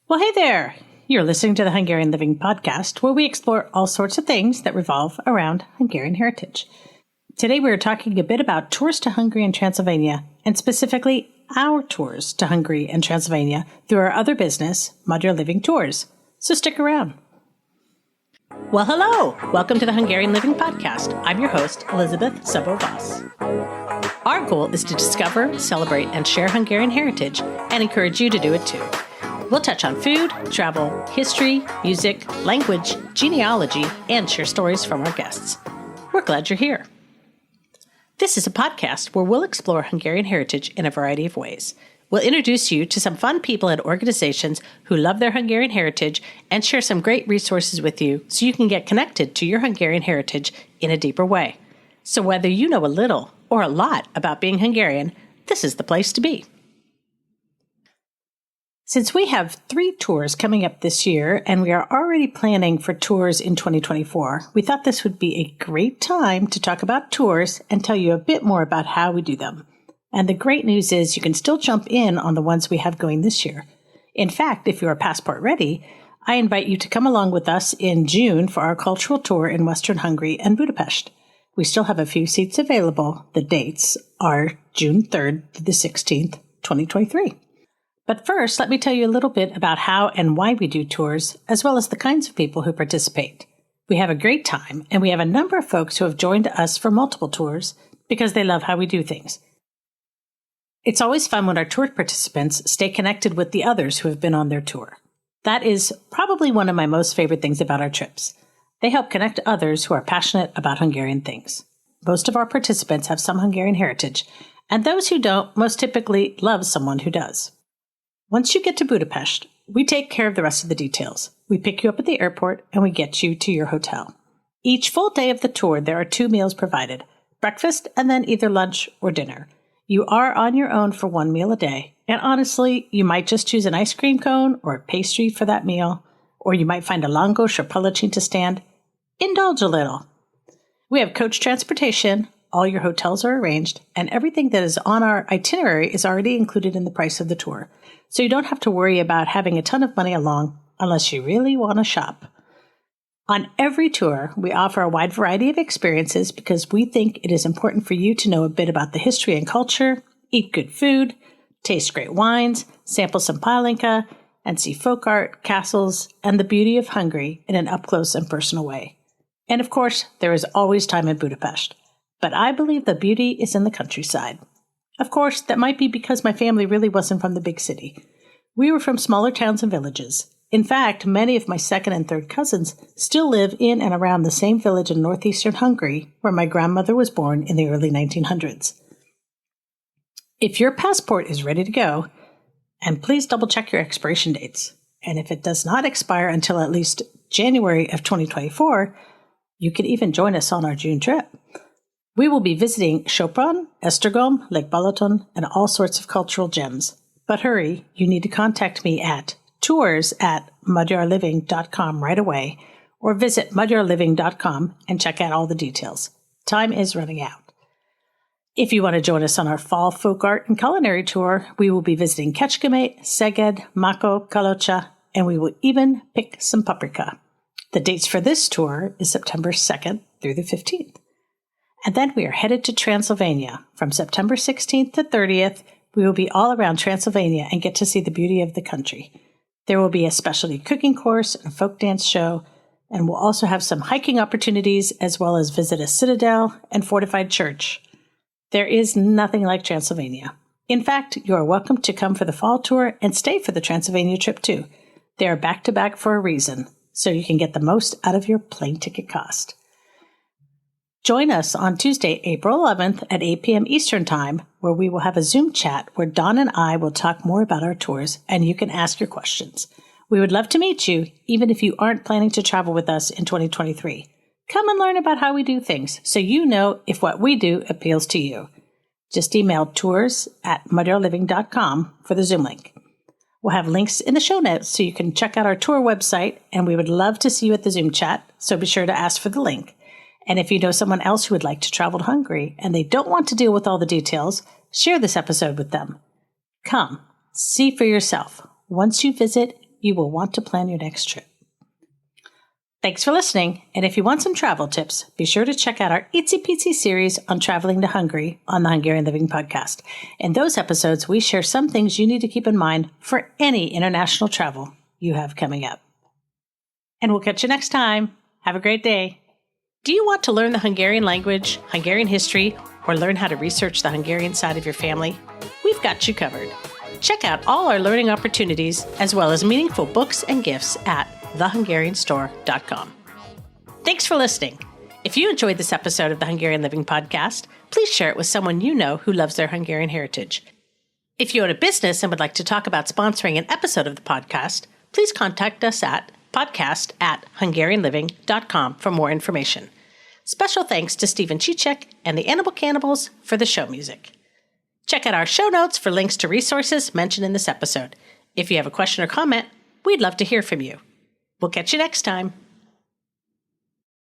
Well, hey there! You're listening to the Hungarian Living podcast, where we explore all sorts of things that revolve around Hungarian heritage. Today we are talking a bit about tours to Hungary and Transylvania, and specifically our tours to Hungary and Transylvania through our other business, Magyar Living Tours. So stick around. Well, hello! Welcome to the Hungarian Living podcast. I'm your host, Elizabeth Sabo-Voss. Our goal is to discover, celebrate, and share Hungarian heritage, and encourage you to do it too. We'll touch on food, travel, history, music, language, genealogy, and share stories from our guests. We're glad you're here. This is a podcast where we'll explore Hungarian heritage in a variety of ways. We'll introduce you to some fun people and organizations who love their Hungarian heritage and share some great resources with you so you can get connected to your Hungarian heritage in a deeper way. So whether you know a little or a lot about being Hungarian, this is the place to be. Since we have 3 tours coming up this year and we are already planning for tours in 2024, we thought this would be a great time to talk about tours and tell you a bit more about how we do them. And the great news is you can still jump in on the ones we have going this year. In fact, if you are passport ready, I invite you to come along with us in June for our cultural tour in Western Hungary and Budapest. We still have a few seats available. The dates are June 3rd to the 16th, 2023. But first, let me tell you a little bit about how and why we do tours, as well as the kinds of people who participate. We have a great time, and we have a number of folks who have joined us for multiple tours because they love how we do things. It's always fun when our tour participants stay connected with the others who have been on their tour. That is probably one of my most favorite things about our trips. They help connect others who are passionate about Hungarian things. Most of our participants have some Hungarian heritage, and those who don't most typically love someone who does. Once you get to Budapest, we take care of the rest of the details. We pick you up at the airport and we get you to your hotel. Each full day of the tour, there are 2 meals provided, breakfast and then either lunch or dinner. You are on your own for 1 meal a day, and honestly, you might just choose an ice cream cone or a pastry for that meal, or you might find a langos or palacsinta stand. Indulge a little. We have coach transportation, all your hotels are arranged, and everything that is on our itinerary is already included in the price of the tour. So you don't have to worry about having a ton of money along unless you really want to shop. On every tour, we offer a wide variety of experiences because we think it is important for you to know a bit about the history and culture, eat good food, taste great wines, sample some palinka, and see folk art, castles, and the beauty of Hungary in an up-close and personal way. And of course, there is always time in Budapest. But I believe the beauty is in the countryside. Of course, that might be because my family really wasn't from the big city. We were from smaller towns and villages. In fact, many of my second and third cousins still live in and around the same village in northeastern Hungary where my grandmother was born in the early 1900s. If your passport is ready to go, and please double check your expiration dates, and if it does not expire until at least January of 2024, you can even join us on our June trip. We will be visiting Sopron, Esztergom, Lake Balaton, and all sorts of cultural gems. But hurry, you need to contact me at tours@magyarliving.com right away, or visit magyarliving.com and check out all the details. Time is running out. If you want to join us on our fall folk art and culinary tour, we will be visiting Kecskemét, Szeged, Mako, Kalocsa, and we will even pick some paprika. The dates for this tour is September 2nd through the 15th. And then we are headed to Transylvania. From September 16th to 30th, we will be all around Transylvania and get to see the beauty of the country. There will be a specialty cooking course and a folk dance show, and we'll also have some hiking opportunities as well as visit a citadel and fortified church. There is nothing like Transylvania. In fact, you are welcome to come for the fall tour and stay for the Transylvania trip too. They are back-to-back for a reason, so you can get the most out of your plane ticket cost. Join us on Tuesday, April 11th at 8 p.m. Eastern Time, where we will have a Zoom chat where Dawn and I will talk more about our tours and you can ask your questions. We would love to meet you, even if you aren't planning to travel with us in 2023. Come and learn about how we do things so you know if what we do appeals to you. Just email tours@magyarliving.com for the Zoom link. We'll have links in the show notes so you can check out our tour website, and we would love to see you at the Zoom chat, so be sure to ask for the link. And if you know someone else who would like to travel to Hungary and they don't want to deal with all the details, share this episode with them. Come, see for yourself. Once you visit, You will want to plan your next trip. Thanks for listening, and if you want some travel tips, be sure to check out our Itsy Peatsy series on traveling to Hungary on the Hungarian Living podcast. In those episodes, we share some things you need to keep in mind for any international travel you have coming up. And we'll catch you next time. Have a great day. Do you want to learn the Hungarian language, Hungarian history, or learn how to research the Hungarian side of your family? We've got you covered. Check out all our learning opportunities, as well as meaningful books and gifts at thehungarianstore.com. Thanks for listening. If you enjoyed this episode of the Hungarian Living podcast, please share it with someone you know who loves their Hungarian heritage. If you own a business and would like to talk about sponsoring an episode of the podcast, please contact us at podcast@hungarianliving.com for more information. Special thanks to Stephen Chichek and the Animal Cannibals for the show music. Check out our show notes for links to resources mentioned in this episode. If you have a question or comment, we'd love to hear from you. We'll catch you next time.